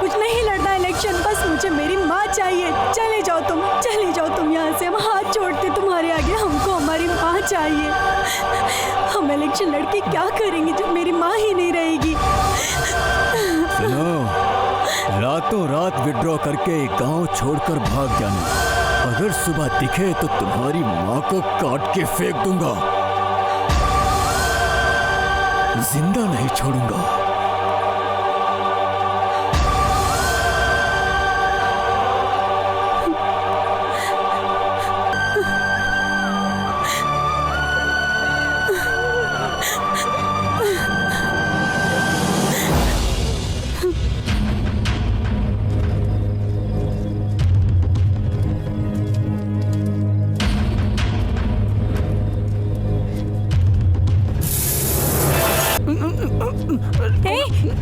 कुछ नहीं लड़ना इलेक्शन, बस मुझे मेरी माँ चाहिए। चले जाओ तुम यहाँ से, हम हाथ जोड़ते तुम्हारे आगे, हमको हमारी माँ चाहिए। हम इलेक्शन लड़के क्या करेंगे जब मेरी माँ ही नहीं रहेगी। सुनो, रातों रात विड्रॉ करके गांव छोड़कर भाग जाना। अगर सुबह दिखे तो तुम्हारी माँ को काट के फेंक दूंगा, जिंदा नहीं छोड़ूंगा।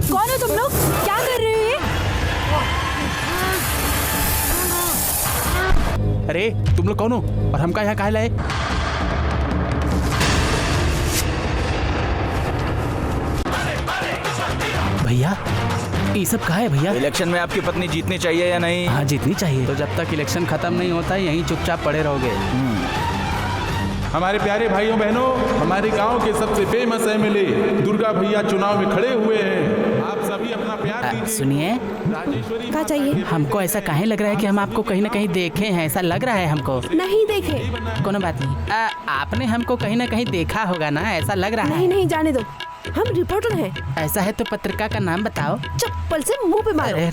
कौन हो तुम लोग? क्या कर रहे हो ये? अरे तुम लोग कौन हो और हमका यहाँ काहे लाए? भैया ये सब कहा है भैया? इलेक्शन में आपकी पत्नी जीतनी चाहिए या नहीं? हाँ जीतनी चाहिए। तो जब तक इलेक्शन खत्म नहीं होता यहीं चुपचाप पड़े रहोगे। हमारे प्यारे भाइयों बहनों, हमारे गांव के सबसे फेमस एमएलए दुर्गा भैया चुनाव में खड़े हुए हैं। आप सभी अपना प्यार दीजिए। सुनिए, क्या चाहिए? हमको ऐसा काहे लग रहा है कि हम आपको कहीं ना कहीं देखे हैं, ऐसा लग रहा है हमको। नहीं देखे। कोनो बात नहीं, आपने हमको कहीं ना कहीं देखा होगा ना, ऐसा लग रहा है। नहीं जाने दो, हम रिपोर्टर हैं। ऐसा है तो पत्रिका का नाम बताओ। चप्पल से मुंह पे मारो।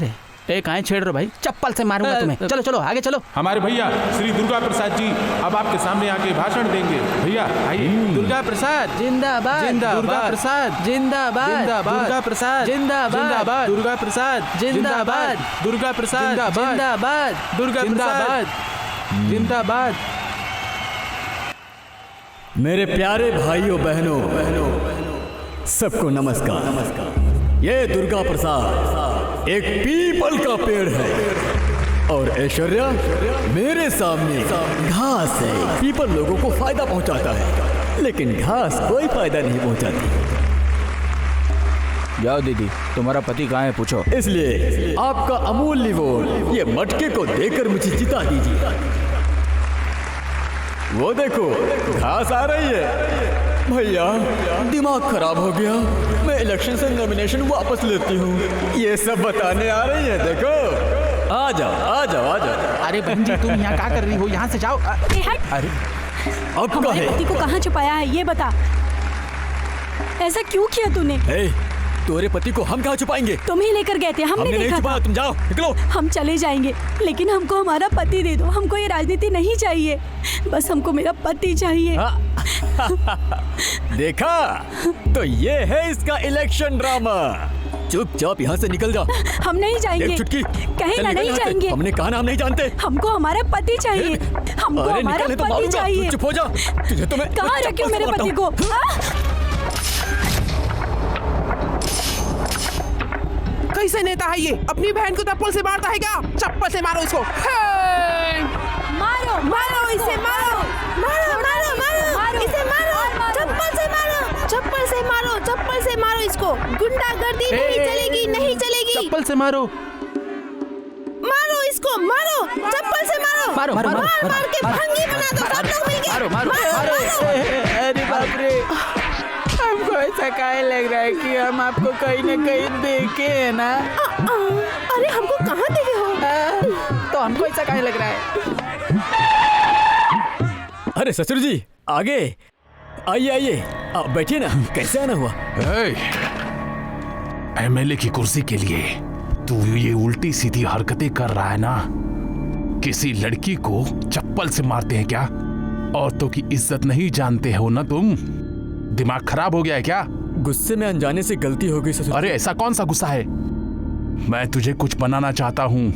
अरे काहे छेड़ रहे हो भाई? चप्पल से मारूंगा तुम्हें। चलो चलो आगे चलो। हमारे भैया श्री दुर्गा प्रसाद जी अब आपके सामने आके भाषण देंगे। भैया आइए। दुर्गा प्रसाद जिंदाबाद, दुर्गा प्रसाद जिंदाबाद, दुर्गा प्रसाद जिंदाबाद, दुर्गा प्रसाद जिंदाबाद, दुर्गा प्रसाद जिंदाबाद, दुर्गा प्रसाद जिंदाबाद। मेरे प्यारे भाइयों बहनों, सबको नमस्कार। ये दुर्गा प्रसाद एक पीपल का पेड़ है और ऐश्वर्या मेरे सामने घास है। पीपल लोगों को फायदा पहुंचाता है, लेकिन घास कोई फायदा नहीं पहुंचाती। जाओ दीदी, तुम्हारा पति कहाँ है पूछो। इसलिए आपका अमूल्य वोट ये मटके को देकर मुझे जिता दीजिए। वो देखो घास आ रही है। भैया दिमाग खराब हो गया, मैं इलेक्शन से नॉमिनेशन वापस लेती हूँ। ये सब बताने आ रही है, देखो। आ जाओ आ जाओ आ जाओ। अरे बहन जी तुम यहाँ क्या कर रही हो? यहाँ से जाओ। अरे अब हमारे पति को कहाँ छुपाया है ये बता। ऐसा क्यों किया तूने? तुम्हारे पति को हम कहाँ छुपाएंगे? तुम ही लेकर गए थे, हमने नहीं देखा छुपाया। था। तुम जाओ निकलो। हम चले जाएंगे, लेकिन हमको हमारा पति दे दो। हमको ये राजनीति नहीं चाहिए, बस हमको मेरा पति चाहिए। देखा, तो ये है इसका इलेक्शन ड्रामा। चुपचाप यहाँ से निकल जा। हम नहीं जाएंगे। चुटकी कहीं ना नहीं जाएंगे। हमने कहा ना हम नहीं जानते। हमको हमारा पति चाहिए। हमको हमारा पति चाहिए। चुप हो जा। तुझे तो मैं कहाँ रखे मेरे पति को? कैसे नेता है ये? अपनी बहन को चप्पल से मारता है क्या? चप्पल से मारो इसको। मारो मारो इसे, मारो मारो मारो मारो इसे, मारो चप्पल से मारो, चप्पल से मारो, चप्पल से मारो इसको। गुंडागर्दी नहीं चलेगी, नहीं चलेगी। चप्पल से मारो, मारो इसको, मारो चप्पल से मारो। मारो मारो मार मार के भंगी बना दो सब लोग मिलके। मारो मारो मारो। अरे बाप रे, हमको ऐसा काहे लग रहा है कि हम आपको कहीं ना कहीं देखे हैं ना? अरे हमको कहाँ देखे हो? तो हमको ऐसा काहे लग रहा है? अरे ससुर जी आगे आइए आइए, आप बैठिए ना। कैसे आना हुआ? एमएलए की कुर्सी के लिए तू ये उल्टी सीधी हरकतें कर रहा है ना? किसी लड़की को चप्पल से मारते हैं क्या? औरतों की इज्जत नहीं जानते हो ना तुम? दिमाग खराब हो गया है क्या? गुस्से में अनजाने से गलती हो गई ससुर। अरे ऐसा कौन सा गुस्सा है? मैं तुझे कुछ बनाना चाहता हूँ,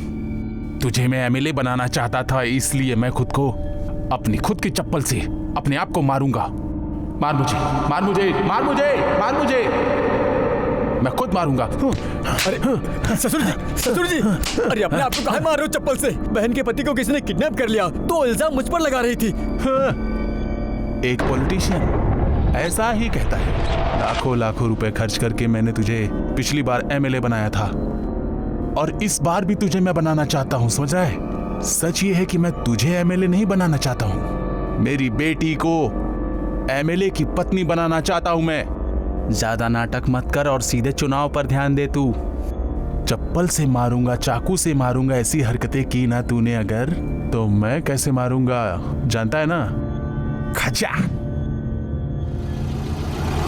तुझे मैं एमएलए बनाना चाहता था, इसलिए मैं खुद को अपनी खुद की चप्पल से अपने आप को मारूंगा। मार मुझे, मार मुझे, मार मुझे, मार मुझे, मैं खुद मारूंगा। अरे ससुर जी, अरे अपने आप को काहे मार रहे हो चप्पल से? बहन के पति को किसी ने किडनैप कर लिया तो इल्जाम मुझ पर लगा रही थी। एक पॉलिटिशियन ऐसा ही कहता है। लाखों लाखों रुपए खर्च करके मैंने तुझे पिछली बार एमएलए बनाया था, और इस बार भी तुझे मैं बनाना चाहता हूँ, समझ रहा है? सच ये है कि मैं तुझे एमएलए नहीं बनाना चाहता हूँ, मेरी बेटी को एमएलए की पत्नी बनाना चाहता हूँ मैं। ज्यादा नाटक मत कर और सीधे चुनाव पर ध्यान दे। तू चप्पल से मारूंगा, चाकू से मारूंगा, ऐसी हरकतें की ना तूने अगर, तो मैं कैसे मारूंगा जानता है ना? खचा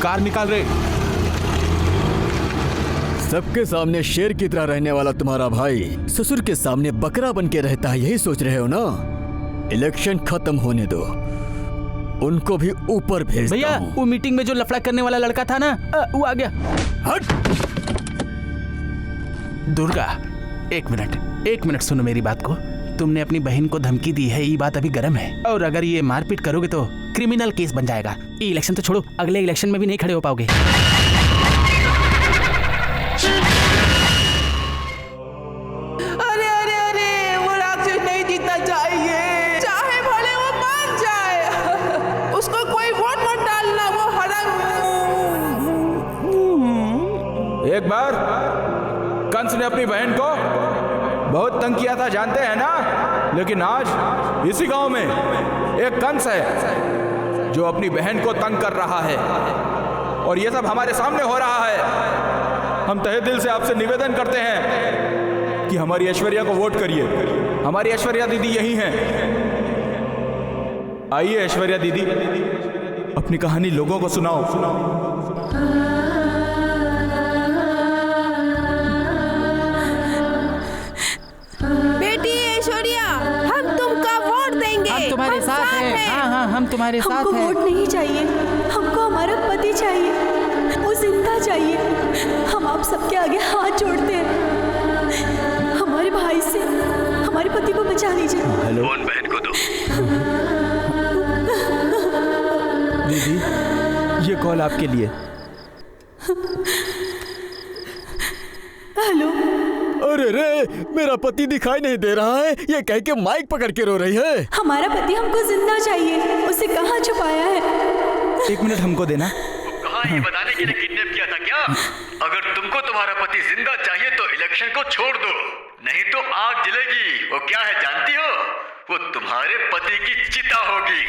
कार निकाल रे। सबके सामने शेर की तरह रहने वाला तुम्हारा भाई ससुर के सामने बकरा बन के रहता है, यही सोच रहे हो ना? इलेक्शन खत्म होने दो, उनको भी ऊपर भेजता भैया हूं। वो मीटिंग में जो लफड़ा करने वाला लड़का था ना, वो आ गया। हट! दुर्गा, एक मिनट सुनो मेरी बात को। तुमने अपनी बहन को धमकी दी है, ये बात अभी गर्म है, और अगर ये मारपीट करोगे तो क्रिमिनल केस बन जाएगा। ये इलेक्शन तो छोड़ो, अगले इलेक्शन में भी नहीं खड़े हो पाओगे। अरे अरे अरे, वो राक्षस नहीं जीतना चाहिए, चाहे भले वो मान जाए, उसको कोई वोट मत डालना, वो हराम। एक बार कंस ने अपनी बहन को बहुत तंग किया था, जानते हैं ना? लेकिन आज इसी गांव में एक कंस है जो अपनी बहन को तंग कर रहा है, और ये सब हमारे सामने हो रहा है। हम तहे दिल से आपसे निवेदन करते हैं कि हमारी ऐश्वर्या को वोट करिए। हमारी ऐश्वर्या दीदी यही हैं। आइए ऐश्वर्या दीदी, अपनी कहानी लोगों को सुनाओ। बेटी ऐश्वर्या, हम तुमका वोट देंगे। हम तुम्हारे साथ हैं। हाँ, हम तुम्हारे साथ हमको हैं। वोट नहीं चाहिए, हमको हमारा पति चाहिए, वो जिंदा चाहिए। हम आप सबके आगे हाथ जोड़ते हैं, हमारे भाई से हमारे पति को बचा लीजिए। फोन बहन को दो। दीदी, ये कॉल आपके लिए। हेलो। अरे रे, मेरा पति दिखाई नहीं दे रहा है, ये कह के माइक पकड़ के रो रही है। हमारा पति हमको जिंदा चाहिए, उसे कहाँ छुपाया है? एक मिनट हमको देना। कहाँ ये बताने के लिए किडनैप किया था क्या? अगर तुमको तुम्हारा पति जिंदा चाहिए तो इलेक्शन को छोड़ दो, नहीं तो आग जलेगी। वो क्या है जानती हो? वो तुम्हारे पति की चिता होगी।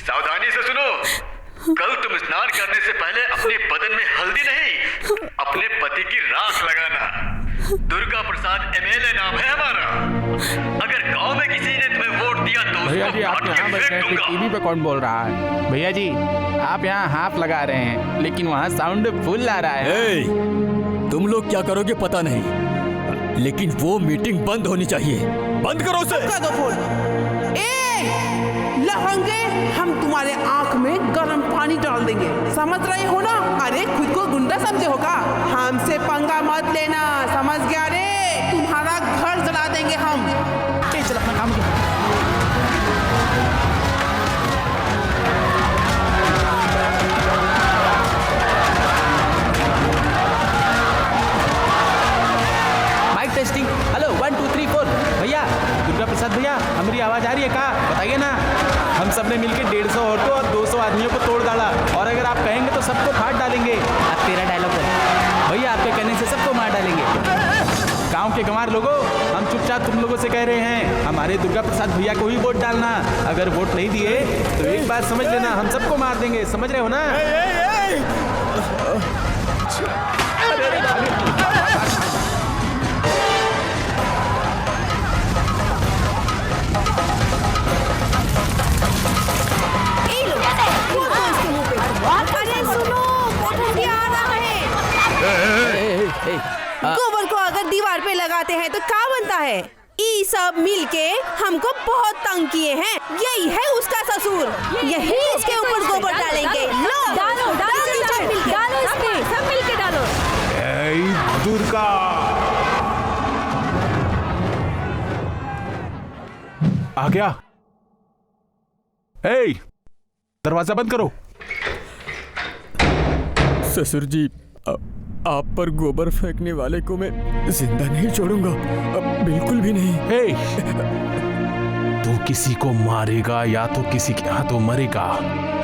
सावधानी से सुनो, कल तुम स्नान करने से पहले अपने बदन में हल्दी नहीं, अपने पति की राख लगाना। दुर्गा प्रसाद एमएलए नाम है हमारा। अगर गांव में किसी ने तुम्हें वोट दिया तो भैया उसको जी, आप काट के यहाँ बैठ फेंक के दूंगा। टीवी पे कौन बोल रहा है? भैया जी, आप यहाँ हाथ लगा रहे हैं, लेकिन वहाँ साउंड फुल आ रहा है। ए, तुम लोग क्या करोगे पता नहीं, लेकिन वो मीटिंग बंद होनी चाहिए। बंद करो उसे। कर दो फोन। ए लहंगे, हम तुम्हारे आंख में गर्म पानी डाल देंगे, समझ रहे हो ना? अरे खुद को गुंडा समझे हो का? हमसे पंगा मत लेना, समझ गया रे? तुम्हारा घर जला देंगे हम। चल अपना काम कर। Mic testing. हेलो 1 2 3 4। भैया, दुर्गा प्रसाद भैया, हमारी आवाज आ रही है क्या? बताइए ना। हम सब ने मिलकर 150 औरतों और 200 आदमियों को तोड़ डाला, और अगर आप कहेंगे तो सबको फाड़ डालेंगे। अब तेरा डायलॉग है भैया, आपके कहने से सबको मार डालेंगे। गांव के गंवार लोगों, हम चुपचाप तुम लोगों से कह रहे हैं, हमारे दुर्गा प्रसाद भैया को ही वोट डालना। अगर वोट नहीं दिए तो एक बार समझ लेना, हम सबको मार देंगे, समझ रहे हो ना? अरे सुनो, पटरिया आ रहा है। गोबर को अगर दीवार पे लगाते हैं तो क्या बनता है? ई सब मिलके हमको बहुत तंग किए हैं, यही है उसका ससुर, यही इसके ऊपर गोबर डालेंगे। लो डालो डालो इसमें, सब मिलके डालो। दुर्गा, आ गया। ए, दरवाजा बंद करो। ससुर जी, आप पर गोबर फेंकने वाले को मैं जिंदा नहीं छोड़ूंगा, बिल्कुल भी नहीं। ए, तू किसी को मारेगा या तो किसी के हाथों मरेगा,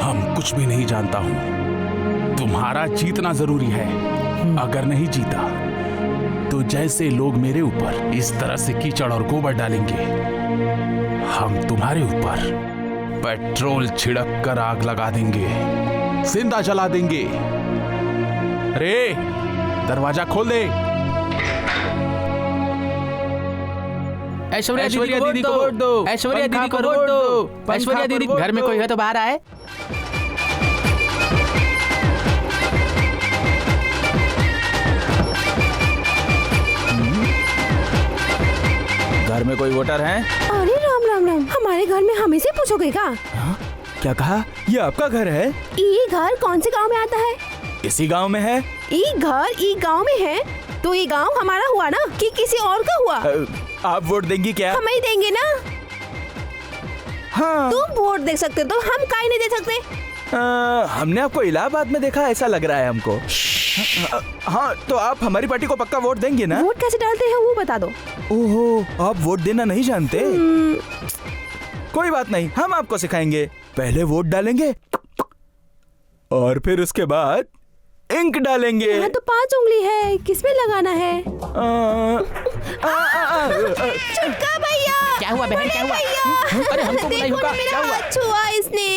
हम कुछ भी नहीं जानता हूं। तुम्हारा जीतना जरूरी है। अगर नहीं जीता तो जैसे लोग मेरे ऊपर इस तरह से कीचड़ और गोबर डालेंगे, हम तुम्हारे ऊपर पेट्रोल छिड़क कर आग लगा देंगे, जिंदा जला देंगे। रे दरवाजा खोल दे। ऐश्वर्या दीदी को वोट दो, ऐश्वर्या दीदी को वोट दो, ऐश्वर्या दीदी। घर में कोई है तो बाहर आए। घर में कोई वोटर है? अरे राम राम राम, हमारे घर में हमें से पूछोगे क्या? क्या कहा? ये आपका घर है? ये घर कौन से गांव में आता है? इसी गांव में है। ये घर ये गांव में है तो ये गांव हमारा हुआ ना कि किसी और का हुआ? आप वोट देंगी क्या? हम ही देंगे ना। हाँ। तुम वोट दे सकते तो हम काहे नहीं दे सकते? हमने आपको इलाहाबाद में देखा, ऐसा लग रहा है हमको। हाँ, तो आप हमारी पार्टी को पक्का वोट देंगे ना? वोट कैसे डालते हैं वो बता दो। ओहो, आप वोट देना नहीं जानते? कोई बात नहीं, हम आपको सिखाएंगे। पहले वोट डालेंगे और फिर उसके बाद इंक डालेंगे। यहाँ तो 5 उंगली है, किसमें लगाना है? चुपका भैया। क्या हुआ बहन, क्या हुआ? अरे हमको बुलाई होगा, क्या हुआ? छुआ इसने।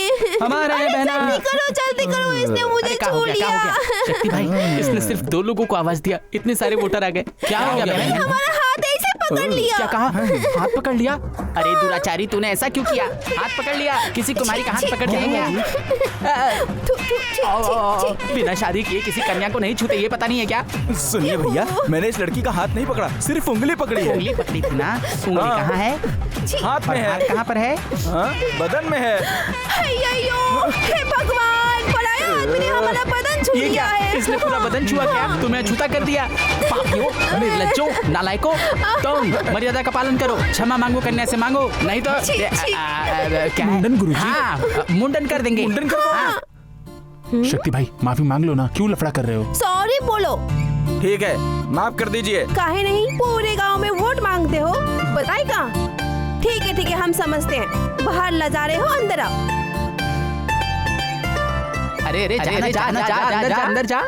हमारा है बहना। जल्दी करो, इसने मुझे छू लिया। शक्ति भाई, इसने सिर्फ 2 लोगों को आवाज दिया, इतने सारे वोटर आ गए। क्या हो गया बहन? हमारा हाथ ऐसे पकड़ लिया। क्या कहा? हाथ पकड़ लिया? अरे दुराचारी, तूने ऐसा क्यों किया? हाथ पकड़ लिया? किसी कुमारी का हाथ पकड़ लिया? बिना शादी किए किसी कन्या को नहीं छूते, ये पता नहीं है क्या? सुनिए भैया, मैंने इस लड़की का हाथ नहीं पकड़ा, सिर्फ उंगली पकड़ी है। उंगली पकड़ी थी ना? उंगली कहाँ है? हाथ में है। हाथ कहाँ पर है? हाँ, बदन में है। हे भगवान, पराया आदमी ने हमारा बदन छू ये लिया क्या? है। इसने पूरा बदन छुआ क्या? तुम्हें छूता कर दिया। पापियों, निर्लज्जों, नालायकों, तुम मर्यादा का पालन करो। क्षमा मांगो, कन्या से मांगो, नहीं तो क्या? मुंडन गुरुजी। हाँ, मुंडन कर देंगे। मुंडन कर दो। हाँ। शक्ति भाई माफी मांग लो ना, क्यों लफड़ा कर रहे हो? सॉरी बोलो। ठीक है, माफ कर दीजिए। काहे नहीं, पूरे गांव में वोट मांगते हो, बताए का? ठीक है, हम समझते हैं। बाहर लजा रहे हो, अंदर आओ। अरे जा अंदर जा।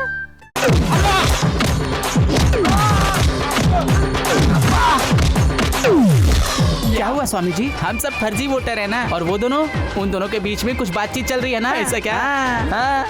क्या हुआ स्वामी जी? हम सब फर्जी वोटर है ना, और वो दोनों, उन दोनों के बीच में कुछ बातचीत चल रही है ना, ऐसा क्या? हाँ।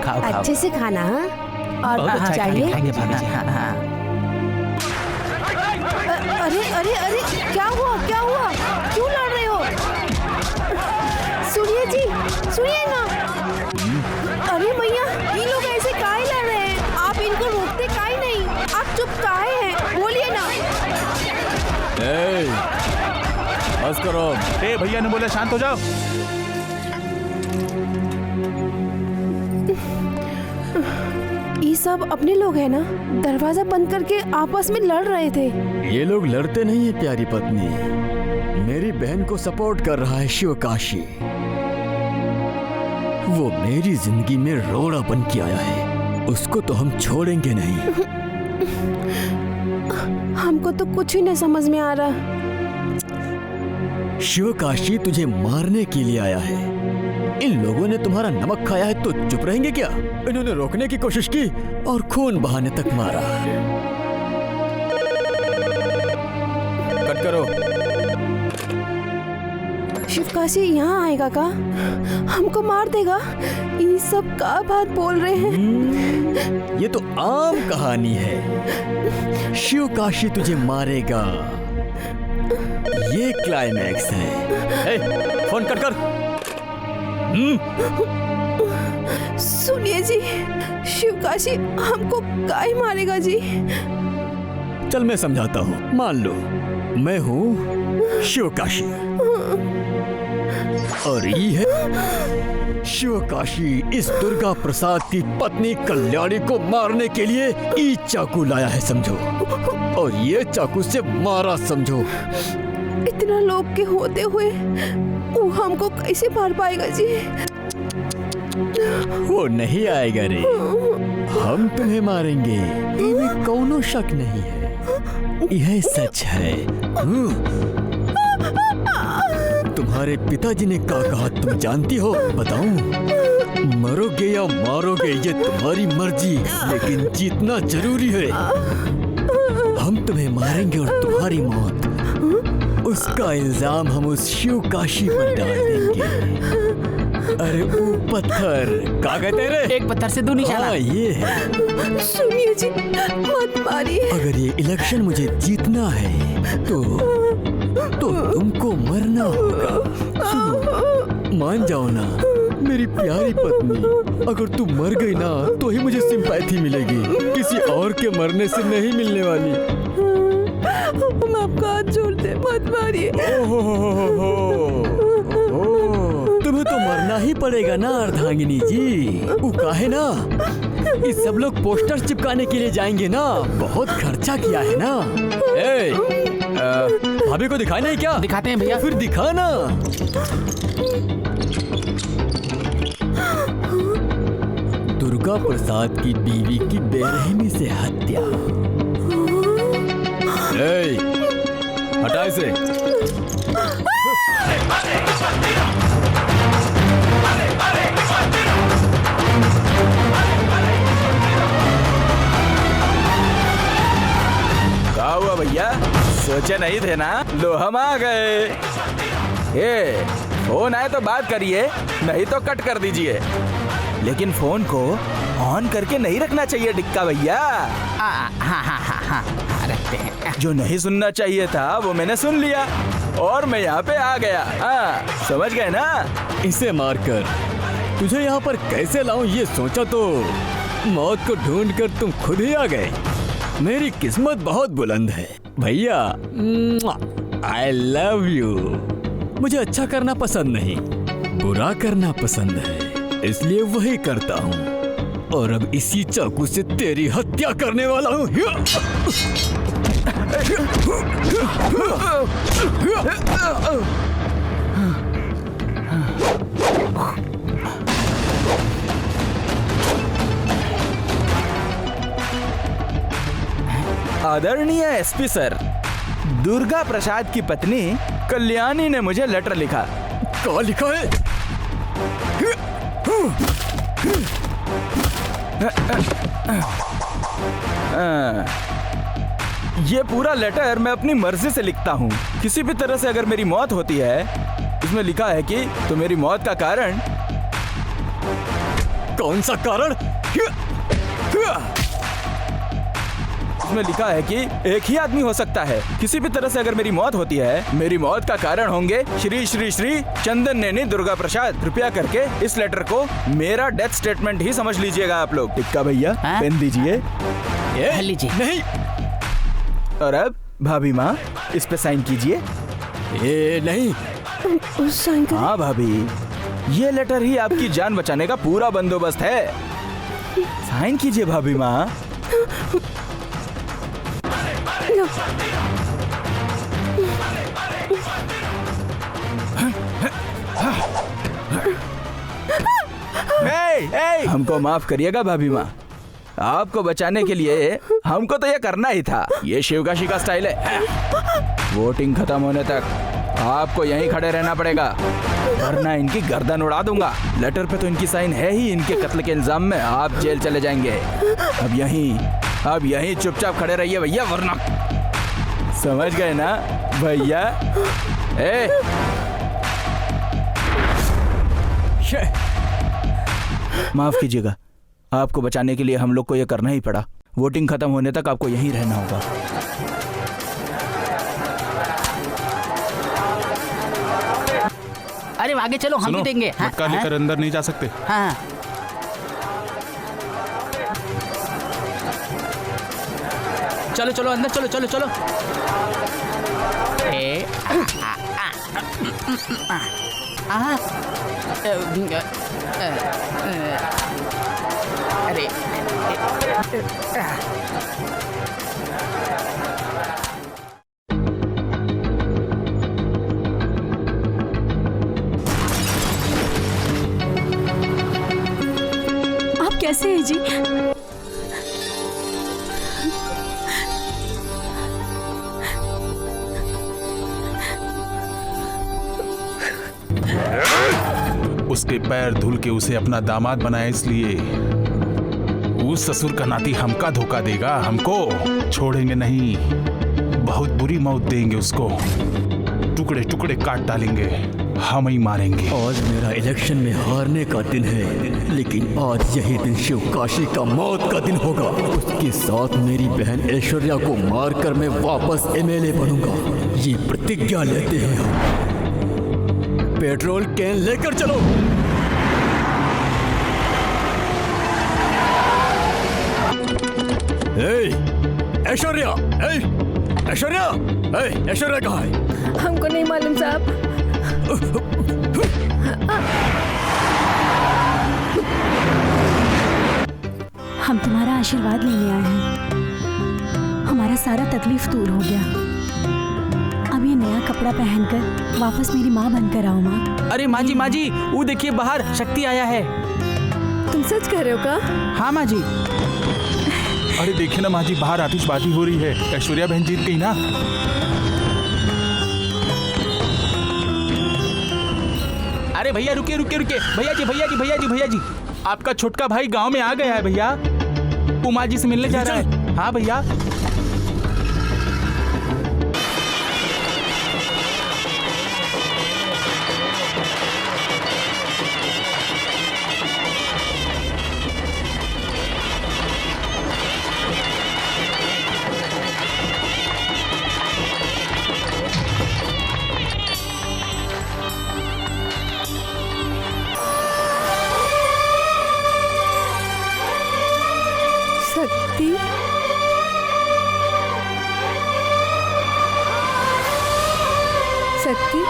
खाओ खाओ। अच्छे से खाना, हाँ? और बहुत कुछ अच्छा चाहिए? खाएंगे भाभी जी। हाँ। अरे क्या हुआ क्यों लड़ रहे हो? सुनिए जी, सुनिए ना। अरे भैया, ये लोग ऐसे काहे लड़ रहे हैं? आप इनको रोकते काहे नहीं? आप चुप काहे हैं? बोलिए ना। बस करो। ए भैया ने बोला शांत हो जाओ। ये सब अपने लोग हैं ना? दरवाजा बंद करके आपस में लड़ रहे थे। ये लोग लड़ते नहीं है प्यारी पत्नी, मेरी बहन को सपोर्ट कर रहा है शिवकाशी। वो मेरी जिंदगी में रोड़ा बन के आया है, उसको तो हम छोड़ेंगे नहीं। हमको तो कुछ ही नहीं समझ में आ रहा। शिवकाशी तुझे मारने के लिए आया है। इन लोगों ने तुम्हारा नमक खाया है तो चुप रहेंगे क्या? इन्होंने रोकने की कोशिश की और खून बहाने तक मारा। कट करो। शिवकाशी यहाँ आएगा का? हमको मार देगा? ये सब का बात बोल रहे हैं? ये तो आम कहानी है। शिवकाशी तुझे मारेगा, ये क्लाइमैक्स है। फोन कट कर। सुनिए जी, शिवकाशी हमको काहे मारेगा जी? चल मैं समझाता हूँ, मान लो मैं हूँ शिवकाशी और ये है शिवकाशी। इस दुर्गा प्रसाद की पत्नी कल्याणी को मारने के लिए ई चाकू लाया है समझो, और ये चाकू से मारा समझो। इतना लोग के होते हुए वो हमको कैसे मार पाएगा जी? वो नहीं आएगा रे, हम तुम्हें मारेंगे, इनमें कोनो शक नहीं है। यह सच है। तुम्हारे पिताजी ने क्या कहा तुम जानती हो? बताऊं? मरोगे या मारोगे ये तुम्हारी मर्जी, लेकिन जीतना जरूरी है। हम तुम्हें मारेंगे और तुम्हारी मौत, उसका इल्जाम हम उस शिव काशी पर डाल देंगे। अरे वो पत्थर, क्या कहते रे? एक पत्थर से 2 निशाना। हाँ, ये है। सुनिए जी, मत मारिए। अगर ये इलेक्शन मुझे जीतना है तो तुमको मरना होगा। सुनो, मान जाओ ना मेरी प्यारी पत्नी, अगर तू मर गई ना तो ही मुझे सिंपैथी मिलेगी, किसी और के मरने से नहीं मिलने वाली। हम आपका हाथ जोड़ते, मत मारिए। तुम्हें तो मरना ही पड़ेगा ना अर्धांगिनी जी। वो काहे ना, ये सब लोग पोस्टर चिपकाने के लिए जाएंगे ना, बहुत खर्चा किया है ना। भाभी को दिखाना है क्या? दिखाते हैं भैया। फिर दिखा ना। दुर्गा प्रसाद की बीवी की बेरहमी से हत्या। हटा इसे। क्या हुआ भैया, सोचे नहीं थे ना? लो हम आ गए। फोन आए तो बात करिए, नहीं तो कट कर दीजिए। लेकिन फोन को ऑन करके नहीं रखना चाहिए डिक्का भैया। हाँ, रखते हैं। जो नहीं सुनना चाहिए था वो मैंने सुन लिया और मैं यहाँ पे आ गया। समझ गए ना? इसे मारकर तुझे यहाँ पर कैसे लाऊं ये सोचा तो मौत को ढूंढकर तुम खुद ही आ गए। मेरी किस्मत बहुत बुलंद है भैया। I love you. मुझे अच्छा करना पसंद नहीं, बुरा करना पसंद है, इसलिए वही करता हूँ। और अब इसी चाकू से तेरी हत्या करने वाला हूँ। आदरणीय एसपी सर, दुर्गा प्रसाद की पत्नी कल्याणी ने मुझे लेटर लिखा। क्या लिखा है? ये पूरा लेटर मैं अपनी मर्जी से लिखता हूँ। किसी भी तरह से अगर मेरी मौत होती है, इसमें लिखा है कि तो मेरी मौत का कारण। कौन सा कारण? इसमें लिखा है कि एक ही आदमी हो सकता है। किसी भी तरह से अगर मेरी मौत होती है, मेरी मौत का कारण होंगे श्री श्री श्री चंदन नैनी दुर्गा प्रसाद। कृपया करके इस लेटर को मेरा डेथ स्टेटमेंट ही समझ लीजिएगा आप लोग। टिक्का भैया, पेन दीजिए। लीजिए। नहीं। और अब भाभी माँ, इस पे साइन कीजिए। ये नहीं। हाँ भाभी, ये लेटर ही आपकी जान बचाने का पूरा बंदोबस्त है। साइन कीजिए भाभी माँ। हमको माफ करिएगा भाभी माँ, आपको बचाने के लिए हमको तो ये करना ही था। ये शिवकाशी का स्टाइल है। वोटिंग खत्म होने तक आपको यहीं खड़े रहना पड़ेगा, वरना इनकी गर्दन उड़ा दूंगा। लेटर पे तो इनकी साइन है ही, इनके कत्ल के इल्जाम में आप जेल चले जाएंगे। अब यहीं चुपचाप खड़े रहिए भैया, वरना। समझ गए ना भैया? माफ कीजिएगा, आपको बचाने के लिए हम लोग को ये करना ही पड़ा। वोटिंग खत्म होने तक आपको यहीं रहना होगा। अरे आगे चलो, हम भी देंगे। मटका लेकर अंदर नहीं जा सकते। हाँ। चलो चलो अंदर, चलो चलो चलो। अरे आप कैसे हैं जी? उसके पैर धुल के उसे अपना दामाद बनाया, इसलिए उस ससुर का नाती हमका धोखा देगा, हमको छोड़ेंगे नहीं, बहुत बुरी मौत देंगे उसको, टुकड़े टुकड़े काट डालेंगे, हम ही मारेंगे। आज मेरा इलेक्शन में हारने का दिन है, लेकिन आज यही दिन शिव काशी का मौत का दिन होगा। उसके साथ मेरी बहन ऐश्वर्या को मारकर मैं वापस एमएलए बनूंगा, ये प्रतिज्ञा लेते हैं हम। पेट्रोल कैन लेकर चलो। ऐश्वर्या, ऐश्वर्या, ऐश्वर्या कहाँ है? हमको नहीं मालूम साहब। हम तुम्हारा आशीर्वाद लेने आए हैं। हमारा सारा तकलीफ दूर हो गया। अब ये नया कपड़ा पहनकर वापस मेरी माँ बनकर आओ माँ। अरे माँ जी, वो देखिए बाहर शक्ति आया है। तुम सच कह रहे हो का? हाँ माँ जी। अरे देखिए ना माँ जी, बाहर आतिशबाजी हो रही है, ऐश्वर्या बहन जीत गई ना। अरे भैया रुकिए, भैया जी, आपका छोटका भाई गांव में आ गया है भैया, उमा जी से मिलने जा रहा है। हाँ भैया। शक्ति,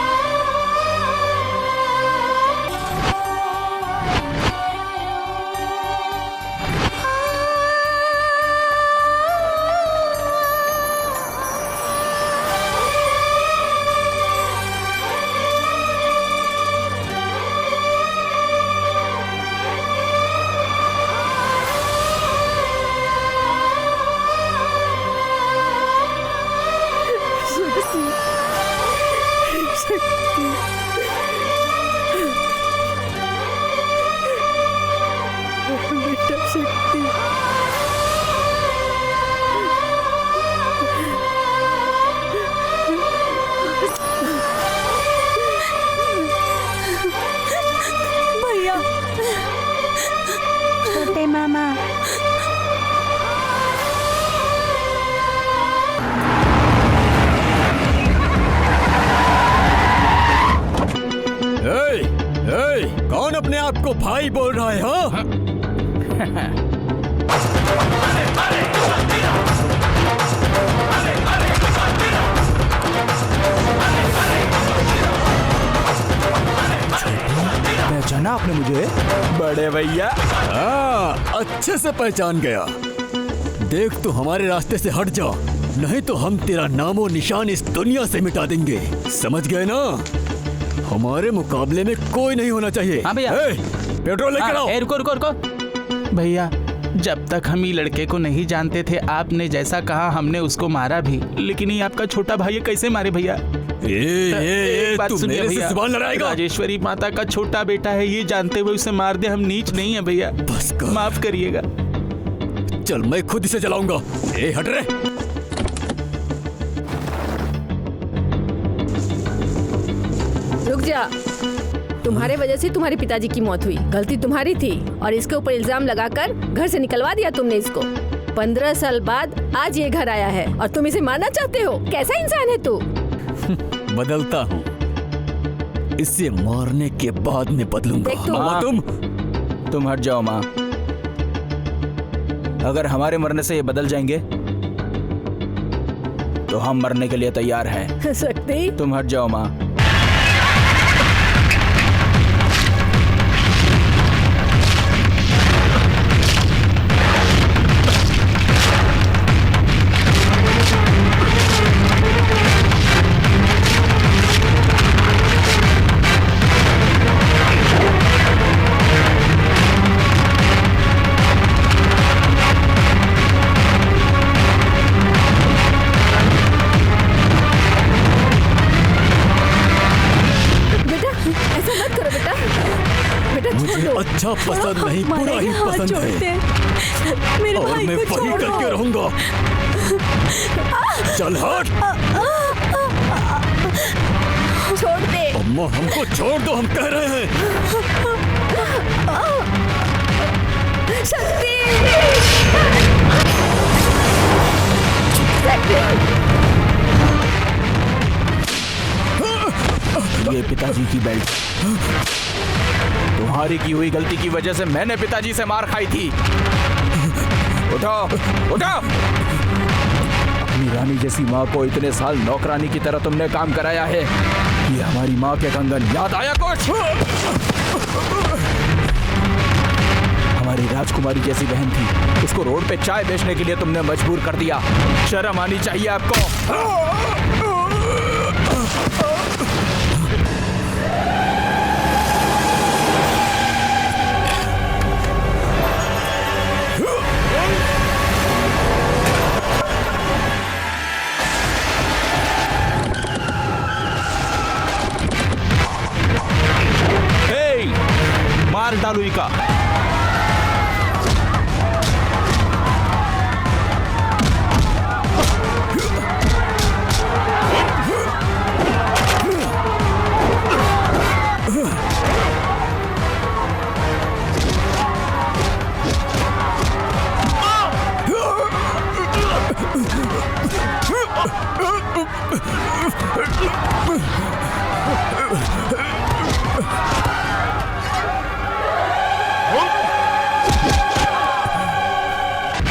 भैया, छोटे मामा। कौन अपने आप को भाई बोल रहा है? हाँ? पहचाना आपने मुझे? बड़े भैया। हाँ, अच्छे से पहचान गया। देख तू हमारे रास्ते से हट जा, नहीं तो हम तेरा नामो निशान इस दुनिया से मिटा देंगे। समझ गए ना? हमारे मुकाबले में कोई नहीं होना चाहिए। हाँ भैया। पेट्रोल लेकर आओ। रुको भैया, जब तक हम ये लड़के को नहीं जानते थे, आपने जैसा कहा हमने उसको मारा भी, लेकिन ये आपका छोटा भाई है, कैसे मारे भैया? एक बात सुनिए भैया, राजेश्वरी माता का छोटा बेटा है, ये जानते हुए उसे मार दे, हम नीच नहीं है भैया, बस माफ करिएगा। चल मैं खुद इसे चलाऊंगा। हट रे। रुक जा। तुम्हारे वजह से तुम्हारे पिताजी की मौत हुई, गलती तुम्हारी थी और इसके ऊपर इल्जाम लगाकर घर से निकलवा दिया तुमने इसको। 15 साल बाद आज ये घर आया है और तुम इसे मारना चाहते हो? कैसा इंसान है तू? बदलता हूँ, इसे मारने के बाद में बदलूंगा। माँ, तुम हट जाओ माँ। अगर हमारे मरने से ये बदल जाएंगे तो हम मरने के लिए तैयार हैं। शक्ति, तुम हट जाओ माँ। अच्छा पसंद नहीं, तुम्हारे बुरा ही आगे हाथ पसंद जोड़ते है। हैं। मेरे और भाई मैं को वही छोड़ो। करके रहूंगा। चल हट। छोड़ दे। अम्मा हमको छोड़ दो, हम कह रहे हैं। शक्ति। ये पिताजी की बेल्ट। तुम्हारी की हुई गलती की वजह से मैंने पिताजी से मार खाई थी। उठो उठो। अपनी रानी जैसी माँ को इतने साल नौकरानी की तरह तुमने काम कराया है। ये हमारी माँ के कंगन याद आया कुछ? हमारी राजकुमारी जैसी बहन थी, उसको रोड पे चाय बेचने के लिए तुमने मजबूर कर दिया। शर्म आनी चाहिए आपको। मार डालो इका।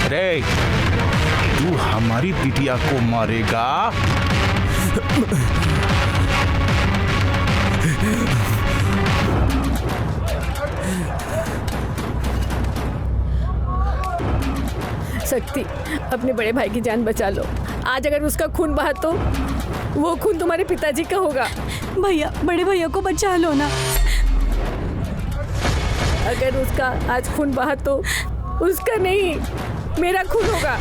अरे तू हमारी बिटिया को मारेगा? शक्ति, अपने बड़े भाई की जान बचा लो। आज अगर उसका खून बहा तो वो खून तुम्हारे पिताजी का होगा। भैया, बड़े भैया को बचा लो ना। अगर उसका आज खून बहा तो उसका नहीं, मेरा खून होगा।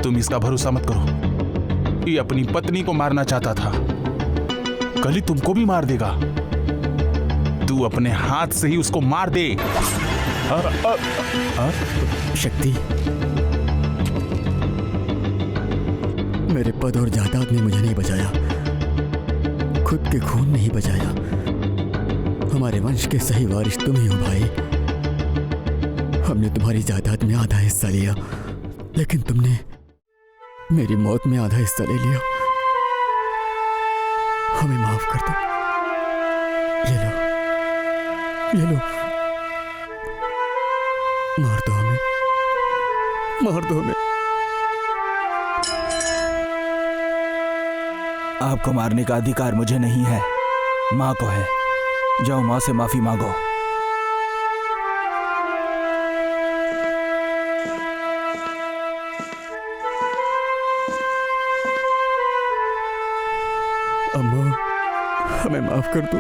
तुम इसका भरोसा मत करो। ये अपनी पत्नी को मारना चाहता था, कल ही तुमको भी मार देगा। तू अपने हाथ से ही उसको मार दे। शक्ति, मेरे पद और जायदाद ने मुझे नहीं बचाया, खुद के खून ने ही बचाया। हमारे वंश के सही वारिस तुम ही हो भाई। हमने तुम्हारी जायदाद में आधा हिस्सा लिया, लेकिन तुमने मेरी मौत में आधा हिस्सा ले लिया। हमें माफ कर दो। ये लो, ये लो, मार दो हमें, मार दो हमें। आपको मारने का अधिकार मुझे नहीं है, माँ को है। जाओ माँ से माफी मांगो। अम्मा, हमें माफ कर दो।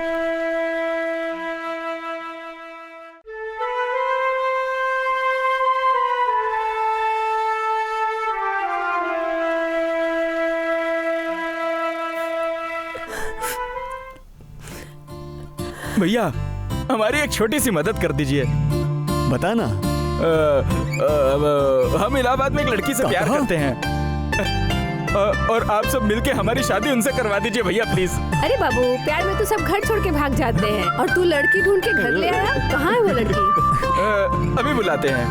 भैया, हमारी एक छोटी सी मदद कर दीजिए। बताना। हम इलाहाबाद में एक लड़की से प्यार करते हैं, और आप सब मिलके हमारी शादी उनसे करवा दीजिए भैया प्लीज। अरे बाबू, प्यार में तो सब घर छोड़ के भाग जाते हैं, और तू लड़की ढूंढ के घर ले आया। कहाँ है वो लड़की? अभी बुलाते हैं,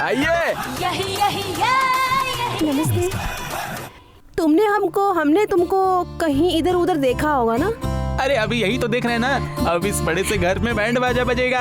आइए। नमस्ते। हमने तुमको कहीं इधर उधर देखा होगा ना? अरे अभी यही तो देख रहे हैं ना, अब इस बड़े से घर में बैंड बाजा बजेगा।